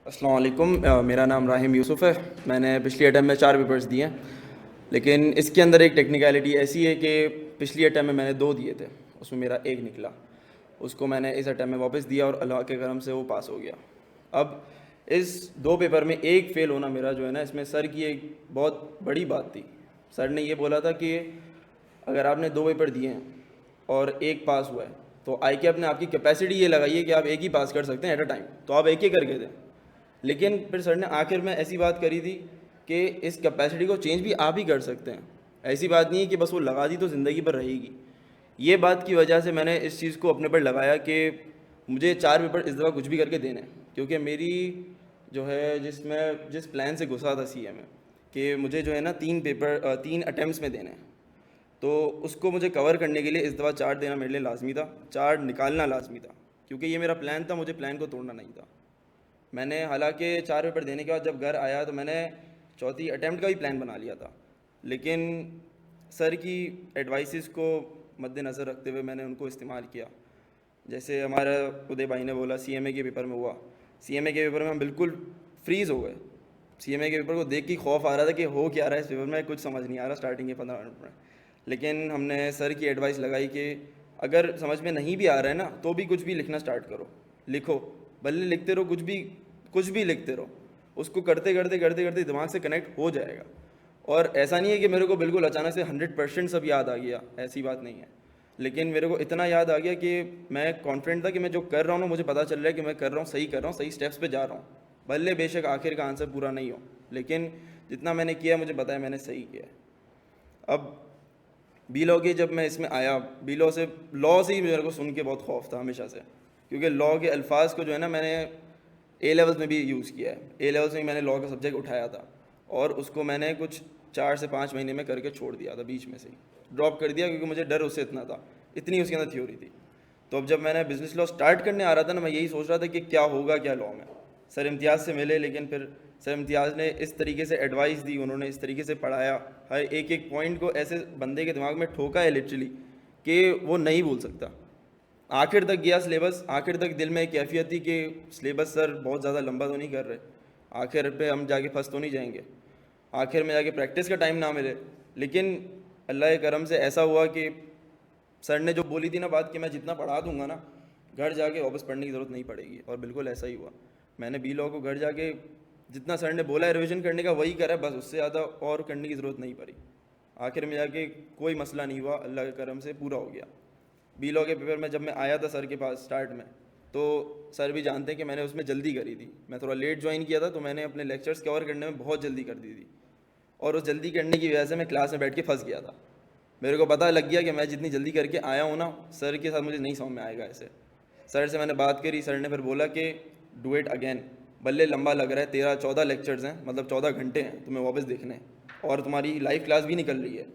अस्सलाम वालेकुम। मेरा नाम राहिम यूसुफ़ है। मैंने पिछली अटैम्प्ट में 4 पेपर्स दिए हैं, लेकिन इसके अंदर एक टेक्निकलिटी ऐसी है कि पिछली अटैम्प्ट में मैंने 2 दिए थे, उसमें मेरा 1 निकला। उसको मैंने इस अटैम्प्ट में वापस दिया और अल्लाह के करम से वो पास हो गया। अब इस 2 पेपर में 1 फ़ेल होना मेरा जो है ना, इसमें सर की एक बहुत बड़ी बात थी। सर ने ये बोला था कि अगर आपने 2 पेपर दिए हैं और 1 पास हुआ है, तो आई के अपने आपकी कैपेसिटी ये लगाई है कि आप 1 ही पास कर सकते हैं एट अ टाइम, तो आप 1 ही करके दें। लेकिन फिर सर ने आखिर में ऐसी बात करी थी कि इस कैपेसिटी को चेंज भी आप ही कर सकते हैं। ऐसी बात नहीं है कि बस वो लगा दी तो ज़िंदगी भर रहेगी। ये बात की वजह से मैंने इस चीज़ को अपने पर लगाया कि मुझे 4 पेपर इस दफ़ा कुछ भी करके देने हैं, क्योंकि मेरी जो है जिस प्लान से घुसा था सीए में कि मुझे जो है ना 3 अटैम्प्ट्स में देने हैं, तो उसको मुझे कवर करने के लिए इस दफ़ा 4 देना मेरे लिए लाजमी था, 4 निकालना लाजमी था, क्योंकि ये मेरा प्लान था, मुझे प्लान को तोड़ना नहीं था। मैंने हालांकि 4 पेपर देने के बाद जब घर आया तो मैंने चौथी अटैम्प्ट का भी प्लान बना लिया था, लेकिन सर की एडवाइसेस को मद्देनज़र रखते हुए मैंने उनको इस्तेमाल किया। जैसे हमारा उदय भाई ने बोला सीएमए के पेपर में हुआ, सीएमए के पेपर में हम बिल्कुल फ्रीज़ हो गए। सीएमए के पेपर को देख के खौफ आ रहा था कि हो क्या रहा है इस पेपर में, कुछ समझ नहीं आ रहा स्टार्टिंग के 15 मिनट में। लेकिन हमने सर की एडवाइस लगाई कि अगर समझ में नहीं भी आ रहा है ना, तो भी कुछ भी लिखना स्टार्ट करो, लिखो, भले लिखते रहो, कुछ भी लिखते रहो, उसको करते करते करते करते दिमाग से कनेक्ट हो जाएगा। और ऐसा नहीं है कि मेरे को बिल्कुल अचानक से 100% सब याद आ गया, ऐसी बात नहीं है। लेकिन मेरे को इतना याद आ गया कि मैं कॉन्फिडेंट था कि मैं जो कर रहा हूँ ना, मुझे पता चल रहा है कि मैं कर रहा हूँ, सही कर रहा हूँ, सही स्टेप्स पे जा रहा हूँ। भले बेशक आखिर का आंसर पूरा नहीं हो, लेकिन जितना मैंने किया मुझे पता है मैंने सही किया है। अब बी लॉ के जब मैं इसमें आया, लॉ से ही मेरे को सुन के बहुत खौफ था हमेशा से, क्योंकि लॉ के अल्फाज को जो है ना मैंने ए लेवल्स में भी यूज़ किया है। ए लेवल्स में मैंने लॉ का सब्जेक्ट उठाया था और उसको मैंने कुछ 4 से 5 महीने में करके छोड़ दिया था, बीच में से ही ड्रॉप कर दिया, क्योंकि मुझे डर उससे इतना था, इतनी उसके अंदर थ्योरी थी। तो अब जब मैंने बिज़नेस लॉ स्टार्ट करने आ रहा था ना, मैं यही सोच रहा था कि क्या होगा क्या लॉ में। सर इम्तियाज़ से मिले, लेकिन फिर सर इम्तियाज़ ने इस तरीके से एडवाइस दी, उन्होंने इस तरीके से पढ़ाया, हर एक एक पॉइंट को ऐसे बंदे के दिमाग में ठोका है लिटरली कि वो नहीं भूल सकता। आखिर तक गया सिलेबस, आखिर तक दिल में एक कैफियत थी कि सिलेबस सर बहुत ज़्यादा लंबा तो नहीं कर रहे, आखिर पे हम जाके फंस तो नहीं जाएंगे, आखिर में जाके प्रैक्टिस का टाइम ना मिले। लेकिन अल्लाह के करम से ऐसा हुआ कि सर ने जो बोली थी ना बात कि मैं जितना पढ़ा दूंगा ना, घर जाके वापस पढ़ने की ज़रूरत नहीं पड़ेगी, और बिल्कुल ऐसा ही हुआ। मैंने बी लॉ को घर जाके जितना सर ने बोला है रिवीजन करने का वही करा, बस उससे ज़्यादा और करने की ज़रूरत नहीं पड़ी। आखिर में जाके कोई मसला नहीं हुआ, अल्लाह के करम से पूरा हो गया। बी लॉ के पेपर में जब मैं आया था सर के पास स्टार्ट में, तो सर भी जानते हैं कि मैंने उसमें जल्दी करी थी। मैं थोड़ा लेट ज्वाइन किया था, तो मैंने अपने लेक्चर्स कवर करने में बहुत जल्दी कर दी थी, और उस जल्दी करने की वजह से मैं क्लास में बैठ के फंस गया था। मेरे को पता लग गया कि मैं जितनी जल्दी करके आया हूँ ना, सर के साथ मुझे नहीं समझ में आएगा ऐसे। सर से मैंने बात करी, सर ने फिर बोला कि डू इट अगेन, भले लंबा लग रहा है, 13-14 लेक्चर्स हैं, मतलब 14 घंटे हैं तुम्हें वापस देखने, और तुम्हारी लाइव क्लास भी निकल रही है।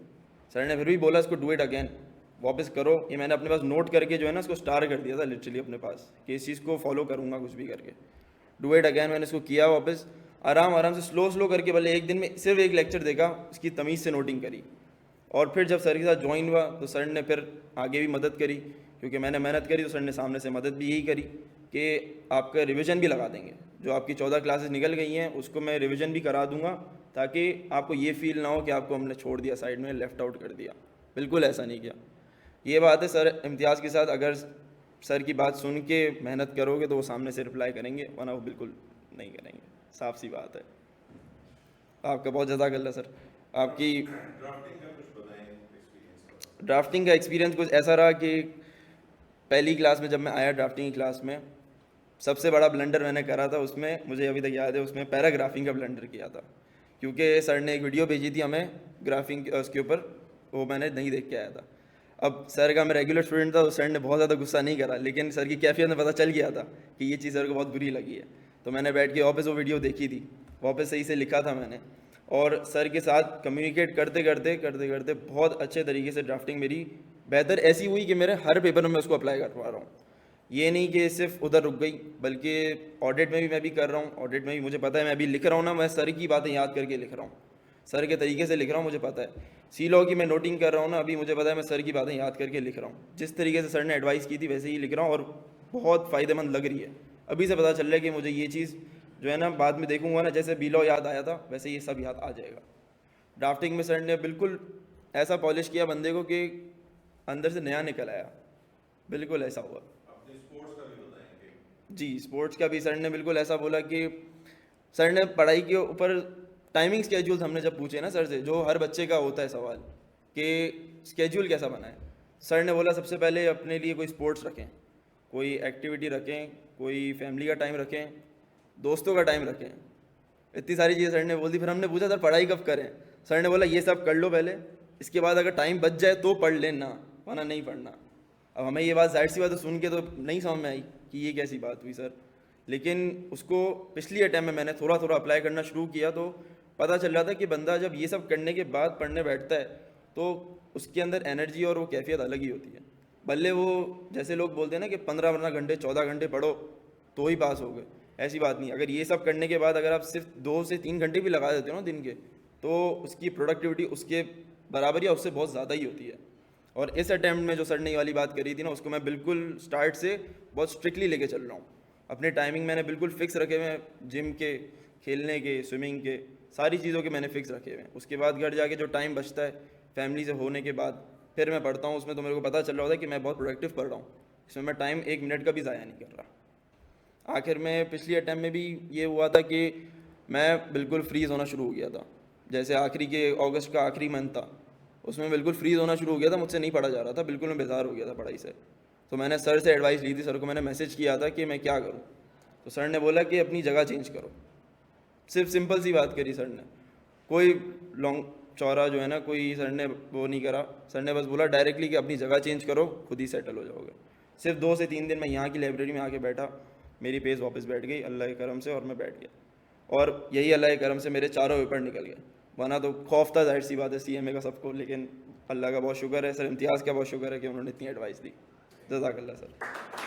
सर ने फिर भी बोला इसको डू इट अगेन, वापस करो। ये मैंने अपने पास नोट करके जो है ना इसको स्टार कर दिया था लिटरली अपने पास, कि इस चीज़ को फॉलो करूँगा कुछ भी करके। डू इट अगैन मैंने इसको किया वापस, आराम आराम से स्लो स्लो करके, भले एक दिन में सिर्फ एक लेक्चर देखा, इसकी तमीज़ से नोटिंग करी। और फिर जब सर के साथ ज्वाइन हुआ तो सर ने फिर आगे भी मदद करी, क्योंकि मैंने मेहनत करी तो सर ने सामने से मदद भी यही करी कि आपका रिवीजन भी लगा देंगे, जो आपकी 14 क्लासेस निकल गई हैं उसको मैं रिवीजन भी करा दूंगा, ताकि आपको ये फील ना हो कि आपको हमने छोड़ दिया साइड में, लेफ़्ट आउट कर दिया। बिल्कुल ऐसा नहीं किया। ये बात है, सर इम्तियाज़ के साथ अगर सर की बात सुन के मेहनत करोगे तो वो सामने से रिप्लाई करेंगे, वरना वो बिल्कुल नहीं करेंगे, साफ सी बात है। आपका बहुत जज़ाकल्लाह सर। आपकी ड्राफ्टिंग का एक्सपीरियंस कुछ ऐसा रहा कि पहली क्लास में जब मैं आया ड्राफ्टिंग की क्लास में, सबसे बड़ा ब्लंडर मैंने करा था उसमें, मुझे अभी तक याद है, उसमें पैराग्राफिंग का ब्लंडर किया था, क्योंकि सर ने एक वीडियो भेजी थी हमें ग्राफिंग उसके ऊपर, वो मैंने नहीं देख के आया था। अब सर का मैं रेगुलर स्टूडेंट था, तो सर ने बहुत ज़्यादा गुस्सा नहीं करा, लेकिन सर की कैफियत में पता चल गया था कि ये चीज़ सर को बहुत बुरी लगी है। तो मैंने बैठ के वापस वो वीडियो देखी थी, वापस सही से लिखा था मैंने, और सर के साथ कम्युनिकेट करते करते करते करते बहुत अच्छे तरीके से ड्राफ्टिंग मेरी बेहतर ऐसी हुई कि मेरे हर पेपर में मैं उसको अप्लाई कर पा रहा हूँ। ये नहीं कि सिर्फ उधर रुक गई, बल्कि ऑडिट में भी मैं भी कर रहा हूँ। ऑडिट में भी मुझे पता है, मैं अभी लिख रहा हूँ ना, मैं सर की बातें याद करके लिख रहा हूँ, सर के तरीके से लिख रहा हूँ, मुझे पता है। सी लॉ की मैं नोटिंग कर रहा हूँ ना, अभी मुझे पता है मैं सर की बातें याद करके लिख रहा हूँ, जिस तरीके से सर ने एडवाइस की थी वैसे ही लिख रहा हूँ, और बहुत फ़ायदेमंद लग रही है। अभी से पता चल रहा है कि मुझे ये चीज़ जो है ना बाद में देखूंगा ना, जैसे बीलो याद आया था वैसे ये सब याद आ जाएगा। ड्राफ्टिंग में सर ने बिल्कुल ऐसा पॉलिश किया बंदे को कि अंदर से नया निकल आया, बिल्कुल ऐसा हुआ। अपने स्पोर्ट्स का भी बताएंगे। जी, स्पोर्ट्स का भी सर ने बिल्कुल ऐसा बोला कि सर ने पढ़ाई के ऊपर टाइमिंग स्केड्यूल हमने जब पूछे ना सर से, जो हर बच्चे का होता है सवाल कि स्केड्यूल कैसा बनाए, सर ने बोला सबसे पहले अपने लिए कोई स्पोर्ट्स रखें, कोई एक्टिविटी रखें, कोई फैमिली का टाइम रखें, दोस्तों का टाइम रखें। इतनी सारी चीज़ें सर ने बोल दी। फिर हमने पूछा सर पढ़ाई कब करें, सर ने बोला ये सब कर लो पहले, इसके बाद अगर टाइम बच जाए तो पढ़ लेना, वरना नहीं पढ़ना। अब हमें ये बात जाहिर सी बात है सुन के तो नहीं समझ में आई कि ये कैसी बात हुई सर, लेकिन उसको पिछली अटैम्प में मैंने थोड़ा थोड़ा अप्लाई करना शुरू किया तो पता चल रहा था कि बंदा जब ये सब करने के बाद पढ़ने बैठता है तो उसके अंदर एनर्जी और वो कैफियत अलग ही होती है। भले वो जैसे लोग बोलते हैं ना कि 15 घंटे 14 घंटे पढ़ो तो ही पास हो गए, ऐसी बात नहीं। अगर ये सब करने के बाद अगर आप सिर्फ 2 से 3 घंटे भी लगा देते हो ना दिन के, तो उसकी प्रोडक्टिविटी उसके बराबर या उससे बहुत ज़्यादा ही होती है। और इस अटैम्प्ट में जो सर ने ये वाली बात करी थी ना, उसको मैं बिल्कुल स्टार्ट से बहुत स्ट्रिक्टली लेके चल रहा हूँ। अपने टाइमिंग मैंने बिल्कुल फिक्स रखे हुए हैं, जिम के, खेलने के, स्विमिंग के, सारी चीज़ों के मैंने फिक्स रखे हुए हैं। उसके बाद घर जाके जो टाइम बचता है फैमिली से होने के बाद फिर मैं पढ़ता हूँ, उसमें तो मेरे को पता चल रहा होता है कि मैं बहुत प्रोडक्टिव पढ़ रहा हूँ, इसमें मैं टाइम 1 मिनट का भी ज़ाया नहीं कर रहा। आखिर में पिछली अटैम्प्ट में भी ये हुआ था कि मैं बिल्कुल फ्रीज़ होना शुरू हो गया था। जैसे आखिरी के अगस्त का आखिरी मंथ था, उसमें बिल्कुल फ्रीज़ होना शुरू हो गया था, मुझसे नहीं पढ़ा जा रहा था, बिल्कुल मैं बेजार हो गया था पढ़ाई से। तो मैंने सर से एडवाइस ली थी, सर को मैंने मैसेज किया था कि मैं क्या करूँ। तो सर ने बोला कि अपनी जगह चेंज करो। सिर्फ सिंपल सी बात करी सर ने, कोई लॉन्ग चौड़ा जो है ना कोई सर ने वो नहीं करा। सर ने बस बोला डायरेक्टली कि अपनी जगह चेंज करो, खुद ही सेटल हो जाओगे। सिर्फ 2 से 3 दिन मैं यहाँ की लाइब्रेरी में आके बैठा, मेरी पेज वापस बैठ गई अल्लाह के करम से, और मैं बैठ गया। और यही अल्लाह के करम से मेरे चारों पेपर निकल गए, वरना तो खौफ था जाहिर सी बात है CMA का सबको, लेकिन अल्लाह का बहुत शुक्र है, सर इम्तियाज़ का बहुत शुक्र है कि उन्होंने इतनी एडवाइस दी। जज़ाकल्लाह सर।